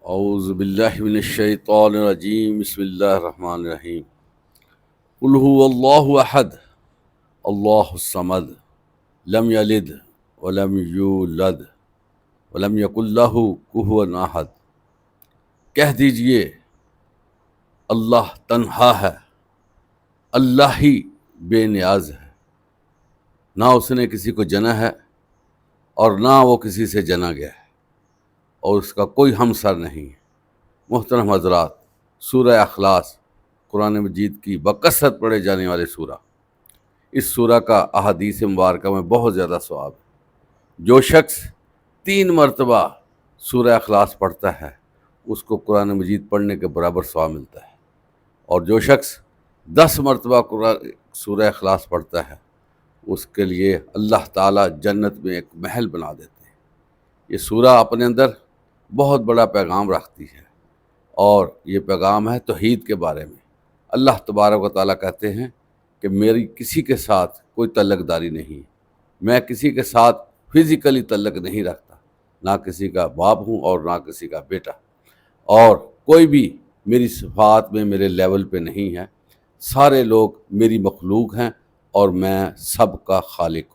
اعوذ باللہ من الشیطان الرجیم بسم اللہ الرحمن الرحیم قل هو اللہ احد اللہ الصمد لم یلد ولم یولد ولم یکن لہ کفوا احد۔ کہہ دیجئے اللہ تنہا ہے، اللہ ہی بے نیاز ہے، نہ اس نے کسی کو جنا ہے اور نہ وہ کسی سے جنا گیا ہے، اور اس کا کوئی ہمسر نہیں ہے۔ محترم حضرات، سورہ اخلاص قرآن مجید کی بکثرت پڑھے جانے والے سورہ، اس سورہ کا احادیث مبارکہ میں بہت زیادہ ثواب ہے۔ جو شخص 3 مرتبہ سورہ اخلاص پڑھتا ہے اس کو قرآن مجید پڑھنے کے برابر ثواب ملتا ہے، اور جو شخص 10 مرتبہ سورہ اخلاص پڑھتا ہے اس کے لیے اللہ تعالیٰ جنت میں ایک محل بنا دیتے ہیں۔ یہ سورہ اپنے اندر بہت بڑا پیغام رکھتی ہے، اور یہ پیغام ہے توحید کے بارے میں۔ اللہ تبارک و تعالیٰ کہتے ہیں کہ میری کسی کے ساتھ کوئی تعلق داری نہیں، میں کسی کے ساتھ فزیکلی تعلق نہیں رکھتا، نہ کسی کا باپ ہوں اور نہ کسی کا بیٹا، اور کوئی بھی میری صفات میں میرے لیول پہ نہیں ہے، سارے لوگ میری مخلوق ہیں اور میں سب کا خالق ہوں۔